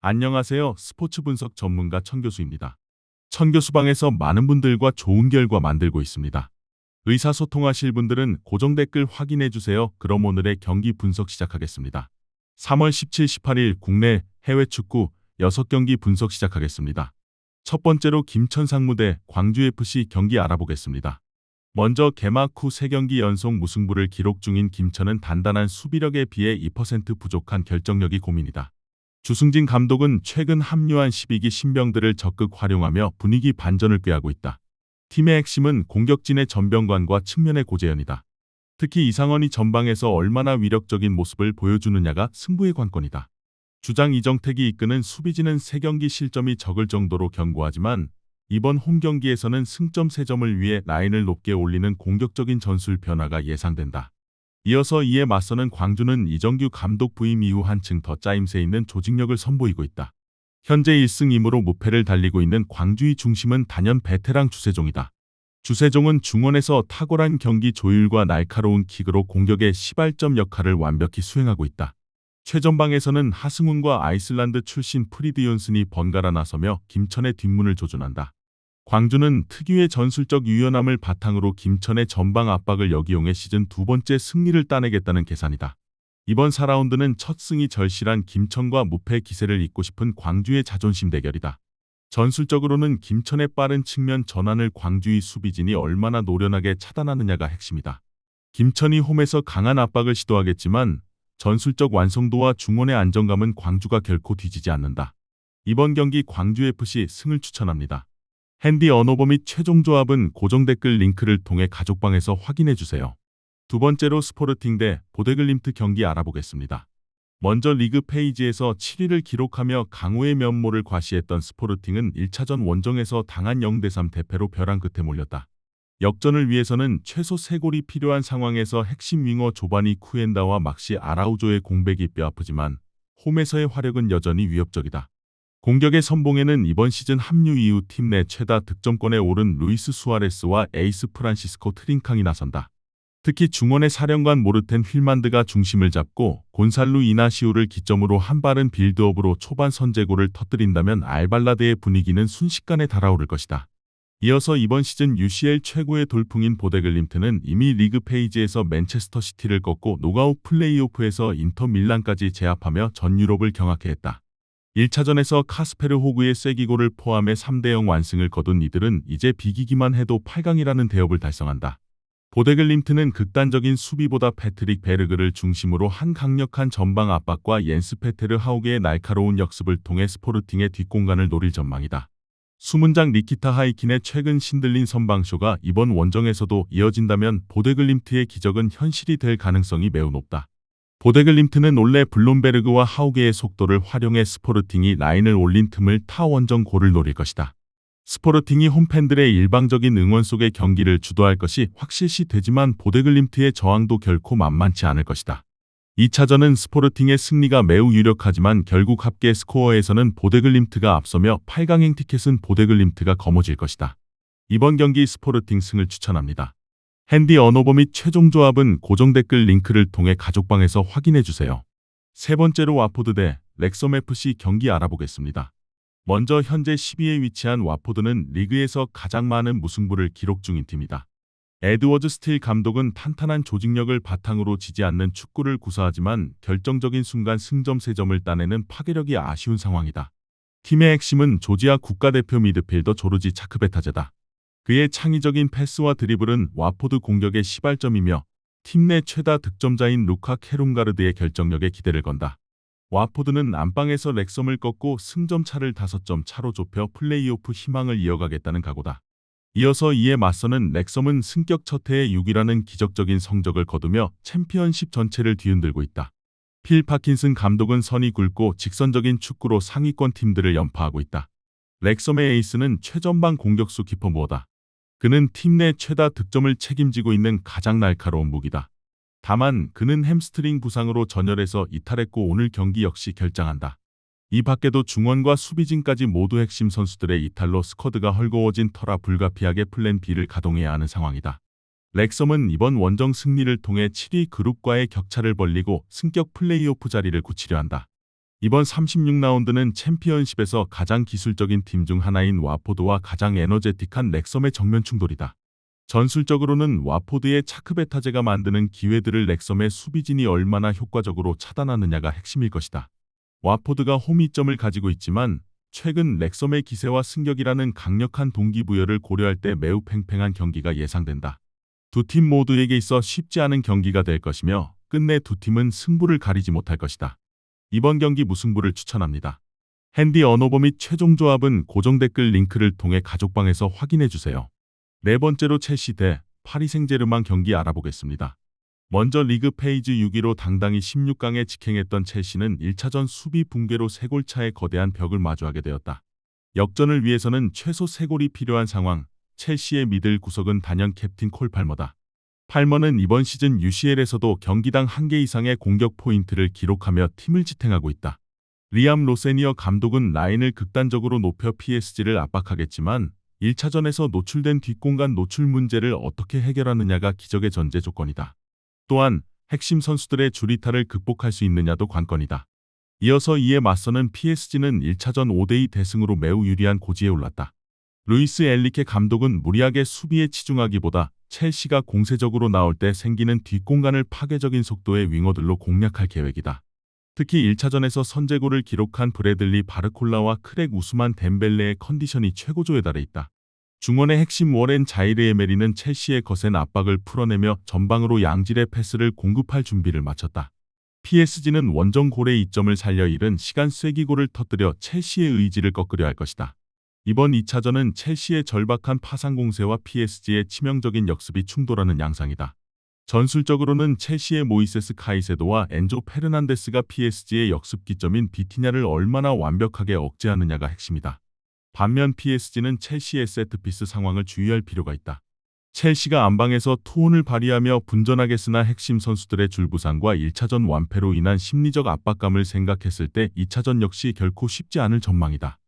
안녕하세요. 스포츠 분석 전문가 천교수입니다. 천교수방에서 많은 분들과 좋은 결과 만들고 있습니다. 의사소통하실 분들은 고정 댓글 확인해 주세요. 그럼 오늘의 경기 분석 시작하겠습니다. 3월 17, 18일 국내 해외 축구 6경기 분석 시작하겠습니다. 첫 번째로 김천 상무대 광주FC 경기 알아보겠습니다. 먼저 개막 후 3경기 연속 무승부를 기록 중인 김천은 단단한 수비력에 비해 2% 부족한 결정력이 고민이다. 주승진 감독은 최근 합류한 12기 신병들을 적극 활용하며 분위기 반전을 꾀하고 있다. 팀의 핵심은 공격진의 전병관과 측면의 고재현이다. 특히 이상헌이 전방에서 얼마나 위력적인 모습을 보여주느냐가 승부의 관건이다. 주장 이정택이 이끄는 수비진은 3경기 실점이 적을 정도로 견고하지만 이번 홈 경기에서는 승점 3점을 위해 라인을 높게 올리는 공격적인 전술 변화가 예상된다. 이어서 이에 맞서는 광주는 이정규 감독 부임 이후 한층 더 짜임새 있는 조직력을 선보이고 있다. 현재 1승 2무로 무패를 달리고 있는 광주의 중심은 단연 베테랑 주세종이다. 주세종은 중원에서 탁월한 경기 조율과 날카로운 킥으로 공격의 시발점 역할을 완벽히 수행하고 있다. 최전방에서는 하승훈과 아이슬란드 출신 프리드 존슨이 번갈아 나서며 김천의 뒷문을 조준한다. 광주는 특유의 전술적 유연함을 바탕으로 김천의 전방 압박을 역이용해 시즌 2번째 승리를 따내겠다는 계산이다. 이번 4라운드는 첫 승이 절실한 김천과 무패 기세를 잇고 싶은 광주의 자존심 대결이다. 전술적으로는 김천의 빠른 측면 전환을 광주의 수비진이 얼마나 노련하게 차단하느냐가 핵심이다. 김천이 홈에서 강한 압박을 시도하겠지만 전술적 완성도와 중원의 안정감은 광주가 결코 뒤지지 않는다. 이번 경기 광주FC 승을 추천합니다. 핸디 언어버 및 최종 조합은 고정 댓글 링크를 통해 가족방에서 확인해주세요. 두 번째로 스포르팅 대 보데글림트 경기 알아보겠습니다. 먼저 리그 페이지에서 7위를 기록하며 강호의 면모를 과시했던 스포르팅은 1차전 원정에서 당한 0대3 대패로 벼랑 끝에 몰렸다. 역전을 위해서는 최소 3골이 필요한 상황에서 핵심 윙어 조바니 쿠엔다와 막시 아라우조의 공백이 뼈아프지만 홈에서의 화력은 여전히 위협적이다. 공격의 선봉에는 이번 시즌 합류 이후 팀 내 최다 득점권에 오른 루이스 수아레스와 에이스 프란시스코 트린캉이 나선다. 특히 중원의 사령관 모르텐 휠만드가 중심을 잡고 곤살루 이나시우를 기점으로 한 빠른 빌드업으로 초반 선제골을 터뜨린다면 알발라드의 분위기는 순식간에 달아오를 것이다. 이어서 이번 시즌 UCL 최고의 돌풍인 보데글림트는 이미 리그 페이지에서 맨체스터 시티를 꺾고 노가웃 플레이오프에서 인터 밀란까지 제압하며 전 유럽을 경악해 했다. 1차전에서 카스페르 호그의 쐐기골을 포함해 3대0 완승을 거둔 이들은 이제 비기기만 해도 8강이라는 대업을 달성한다. 보데글림트는 극단적인 수비보다 패트릭 베르그를 중심으로 한 강력한 전방 압박과 옌스 페테르 하우게의 날카로운 역습을 통해 스포르팅의 뒷공간을 노릴 전망이다. 수문장 니키타 하이킨의 최근 신들린 선방쇼가 이번 원정에서도 이어진다면 보데글림트의 기적은 현실이 될 가능성이 매우 높다. 보데글림트는 원래 블룸베르그와 하우게의 속도를 활용해 스포르팅이 라인을 올린 틈을 타 원정 골을 노릴 것이다. 스포르팅이 홈팬들의 일방적인 응원 속에 경기를 주도할 것이 확실시 되지만 보데글림트의 저항도 결코 만만치 않을 것이다. 2차전은 스포르팅의 승리가 매우 유력하지만 결국 합계 스코어에서는 보데글림트가 앞서며 8강행 티켓은 보데글림트가 거머쥘 것이다. 이번 경기 스포르팅 승을 추천합니다. 핸디 언어버 및 최종 조합은 고정 댓글 링크를 통해 가족방에서 확인해주세요. 세 번째로 와포드 대 렉섬FC 경기 알아보겠습니다. 먼저 현재 10위에 위치한 와포드는 리그에서 가장 많은 무승부를 기록 중인 팀이다. 에드워드 스틸 감독은 탄탄한 조직력을 바탕으로 지지 않는 축구를 구사하지만 결정적인 순간 승점 3점을 따내는 파괴력이 아쉬운 상황이다. 팀의 핵심은 조지아 국가대표 미드필더 조르지 차크베타제다. 그의 창의적인 패스와 드리블은 와포드 공격의 시발점이며 팀 내 최다 득점자인 루카 케룬가르드의 결정력에 기대를 건다. 와포드는 안방에서 렉섬을 꺾고 승점 차를 5점 차로 좁혀 플레이오프 희망을 이어가겠다는 각오다. 이어서 이에 맞서는 렉섬은 승격 첫 해에 6위라는 기적적인 성적을 거두며 챔피언십 전체를 뒤흔들고 있다. 필 파킨슨 감독은 선이 굵고 직선적인 축구로 상위권 팀들을 연파하고 있다. 렉섬의 에이스는 최전방 공격수 키퍼 무어다. 그는 팀 내 최다 득점을 책임지고 있는 가장 날카로운 무기다. 다만 그는 햄스트링 부상으로 전열에서 이탈했고 오늘 경기 역시 결장한다. 이 밖에도 중원과 수비진까지 모두 핵심 선수들의 이탈로 스쿼드가 헐거워진 터라 불가피하게 플랜 B를 가동해야 하는 상황이다. 렉섬은 이번 원정 승리를 통해 7위 그룹과의 격차를 벌리고 승격 플레이오프 자리를 굳히려 한다. 이번 36라운드는 챔피언십에서 가장 기술적인 팀 중 하나인 와포드와 가장 에너제틱한 렉섬의 정면 충돌이다. 전술적으로는 와포드의 차크베타제가 만드는 기회들을 렉섬의 수비진이 얼마나 효과적으로 차단하느냐가 핵심일 것이다. 와포드가 홈이점을 가지고 있지만 최근 렉섬의 기세와 승격이라는 강력한 동기부여를 고려할 때 매우 팽팽한 경기가 예상된다. 두 팀 모두에게 있어 쉽지 않은 경기가 될 것이며 끝내 두 팀은 승부를 가리지 못할 것이다. 이번 경기 무승부를 추천합니다. 핸디 언오버 및 최종 조합은 고정 댓글 링크를 통해 가족방에서 확인해주세요. 네 번째로 첼시 대 파리 생제르맹 경기 알아보겠습니다. 먼저 리그 페이지 6위로 당당히 16강에 직행했던 첼시는 1차전 수비 붕괴로 3골 차의 거대한 벽을 마주하게 되었다. 역전을 위해서는 최소 3골이 필요한 상황, 첼시의 미들 구석은 단연 캡틴 콜 팔머다. 팔머는 이번 시즌 UCL에서도 경기당 1개 이상의 공격 포인트를 기록하며 팀을 지탱하고 있다. 리암 로세니어 감독은 라인을 극단적으로 높여 PSG를 압박하겠지만 1차전에서 노출된 뒷공간 노출 문제를 어떻게 해결하느냐가 기적의 전제 조건이다. 또한 핵심 선수들의 주리타를 극복할 수 있느냐도 관건이다. 이어서 이에 맞서는 PSG는 1차전 5대2 대승으로 매우 유리한 고지에 올랐다. 루이스 엔리케 감독은 무리하게 수비에 치중하기보다 첼시가 공세적으로 나올 때 생기는 뒷공간을 파괴적인 속도의 윙어들로 공략할 계획이다. 특히 1차전에서 선제골을 기록한 브래들리 바르콜라와 크렉 우스만 덴벨레의 컨디션이 최고조에 달해 있다. 중원의 핵심 워렌 자이르 에메리는 첼시의 거센 압박을 풀어내며 전방으로 양질의 패스를 공급할 준비를 마쳤다. PSG는 원정 골의 이점을 살려 잃은 시간 쐐기골을 터뜨려 첼시의 의지를 꺾으려 할 것이다. 이번 2차전은 첼시의 절박한 파상 공세와 PSG의 치명적인 역습이 충돌하는 양상이다. 전술적으로는 첼시의 모이세스 카이세도와 엔조 페르난데스가 PSG의 역습 기점인 비티냐를 얼마나 완벽하게 억제하느냐가 핵심이다. 반면 PSG는 첼시의 세트피스 상황을 주의할 필요가 있다. 첼시가 안방에서 투혼을 발휘하며 분전하겠으나 핵심 선수들의 줄부상과 1차전 완패로 인한 심리적 압박감을 생각했을 때 2차전 역시 결코 쉽지 않을 전망이다.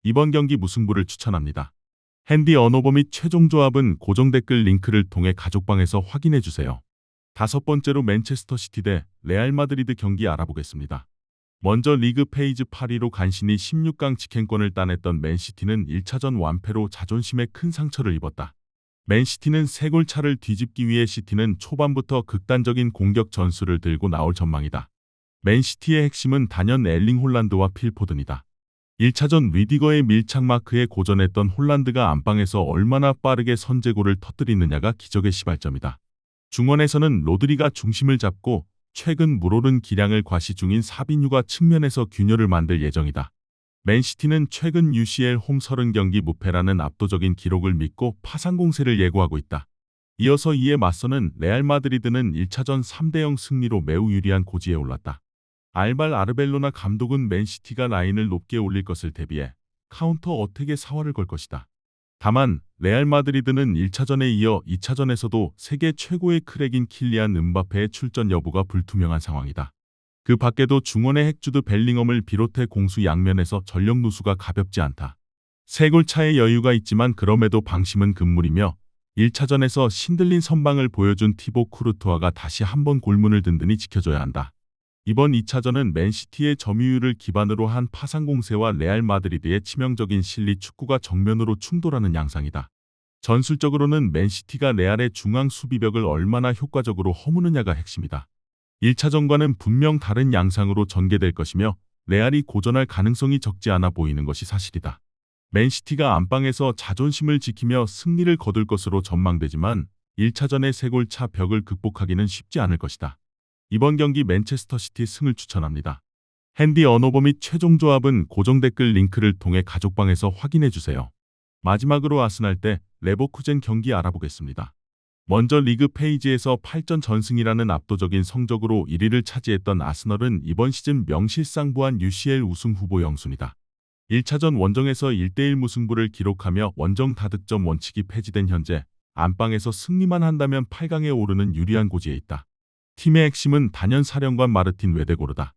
이번 경기 무승부를 추천합니다. 핸디 언오버 및 최종 조합은 고정 댓글 링크를 통해 가족방에서 확인해주세요. 다섯 번째로 맨체스터 시티 대 레알 마드리드 경기 알아보겠습니다. 먼저 리그 페이지 8위로 간신히 16강 직행권을 따냈던 맨시티는 1차전 완패로 자존심에 큰 상처를 입었다. 맨시티는 3골 차를 뒤집기 위해 시티는 초반부터 극단적인 공격 전술을 들고 나올 전망이다. 맨시티의 핵심은 단연 엘링 홀란드와 필 포든이다. 1차전 리디거의 밀착 마크에 고전했던 홀란드가 안방에서 얼마나 빠르게 선제골을 터뜨리느냐가 기적의 시발점이다. 중원에서는 로드리가 중심을 잡고 최근 물오른 기량을 과시 중인 사비뉴가 측면에서 균열을 만들 예정이다. 맨시티는 최근 UCL 홈 30경기 무패라는 압도적인 기록을 믿고 파상 공세를 예고하고 있다. 이어서 이에 맞서는 레알 마드리드는 1차전 3대0 승리로 매우 유리한 고지에 올랐다. 알발 아르벨로나 감독은 맨시티가 라인을 높게 올릴 것을 대비해 카운터 어택에 사활을 걸 것이다. 다만 레알 마드리드는 1차전에 이어 2차전에서도 세계 최고의 크랙인 킬리안 음바페의 출전 여부가 불투명한 상황이다. 그 밖에도 중원의 핵주드 벨링엄을 비롯해 공수 양면에서 전력 누수가 가볍지 않다. 3골 차의 여유가 있지만 그럼에도 방심은 금물이며 1차전에서 신들린 선방을 보여준 티보 쿠르투아가 다시 한번 골문을 든든히 지켜줘야 한다. 이번 2차전은 맨시티의 점유율을 기반으로 한 파상 공세와 레알 마드리드의 치명적인 실리 축구가 정면으로 충돌하는 양상이다. 전술적으로는 맨시티가 레알의 중앙 수비벽을 얼마나 효과적으로 허무느냐가 핵심이다. 1차전과는 분명 다른 양상으로 전개될 것이며 레알이 고전할 가능성이 적지 않아 보이는 것이 사실이다. 맨시티가 안방에서 자존심을 지키며 승리를 거둘 것으로 전망되지만 1차전의 3골 차 벽을 극복하기는 쉽지 않을 것이다. 이번 경기 맨체스터 시티 승을 추천합니다. 핸디 언오버 및 최종 조합은 고정 댓글 링크를 통해 가족방에서 확인해주세요. 마지막으로 아스날 대 레버쿠젠 경기 알아보겠습니다. 먼저 리그 페이지에서 8전 전승이라는 압도적인 성적으로 1위를 차지했던 아스널은 이번 시즌 명실상부한 UCL 우승 후보 영순이다. 1차전 원정에서 1대1 무승부를 기록하며 원정 다득점 원칙이 폐지된 현재 안방에서 승리만 한다면 8강에 오르는 유리한 고지에 있다. 팀의 핵심은 단연 사령관 마르틴 웨데고르다.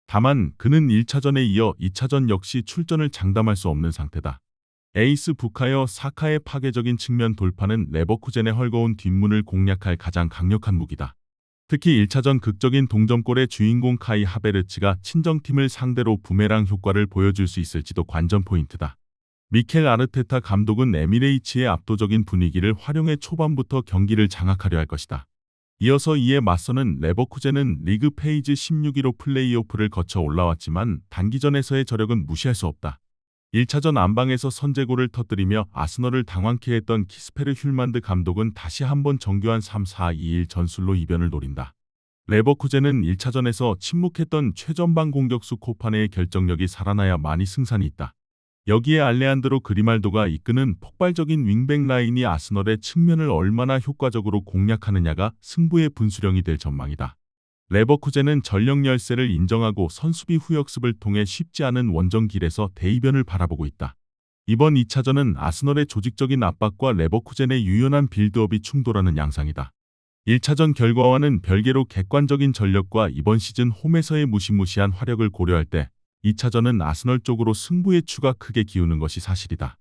다만 그는 1차전에 이어 2차전 역시 출전을 장담할 수 없는 상태다. 에이스 부카여 사카의 파괴적인 측면 돌파는 레버쿠젠의 헐거운 뒷문을 공략할 가장 강력한 무기다. 특히 1차전 극적인 동점골의 주인공 카이 하베르츠가 친정팀을 상대로 부메랑 효과를 보여줄 수 있을지도 관전 포인트다. 미켈 아르테타 감독은 에미레이츠의 압도적인 분위기를 활용해 초반부터 경기를 장악하려 할 것이다. 이어서 이에 맞서는 레버쿠젠은 리그 페이지 16위로 플레이오프를 거쳐 올라왔지만 단기전에서의 저력은 무시할 수 없다. 1차전 안방에서 선제골을 터뜨리며 아스널을 당황케 했던 키스페르 hjul만드 감독은 다시 한번 정교한 3-4-2-1 전술로 이변을 노린다. 레버쿠젠은 1차전에서 침묵했던 최전방 공격수 코파네의 결정력이 살아나야만이 승산이 있다. 여기에 알레한드로 그리말도가 이끄는 폭발적인 윙백 라인이 아스널의 측면을 얼마나 효과적으로 공략하느냐가 승부의 분수령이 될 전망이다. 레버쿠젠은 전력 열세를 인정하고 선수비 후역습을 통해 쉽지 않은 원정길에서 대이변을 바라보고 있다. 이번 2차전은 아스널의 조직적인 압박과 레버쿠젠의 유연한 빌드업이 충돌하는 양상이다. 1차전 결과와는 별개로 객관적인 전력과 이번 시즌 홈에서의 무시무시한 화력을 고려할 때 2차전은 아스널 쪽으로 승부의 추가 크게 기우는 것이 사실이다.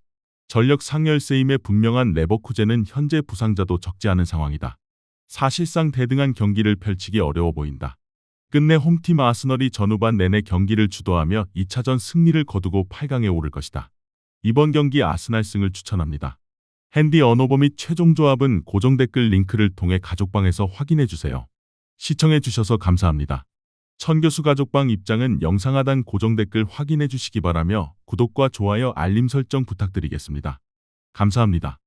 전력 상열세임에 분명한 레버쿠젠은 현재 부상자도 적지 않은 상황이다. 사실상 대등한 경기를 펼치기 어려워 보인다. 끝내 홈팀 아스널이 전후반 내내 경기를 주도하며 2차전 승리를 거두고 8강에 오를 것이다. 이번 경기 아스날 승을 추천합니다. 핸디 언어버 및 최종 조합은 고정 댓글 링크를 통해 가족방에서 확인해주세요. 시청해주셔서 감사합니다. 천교수 가족방 입장은 영상 하단 고정 댓글 확인해주시기 바라며 구독과 좋아요 알림 설정 부탁드리겠습니다. 감사합니다.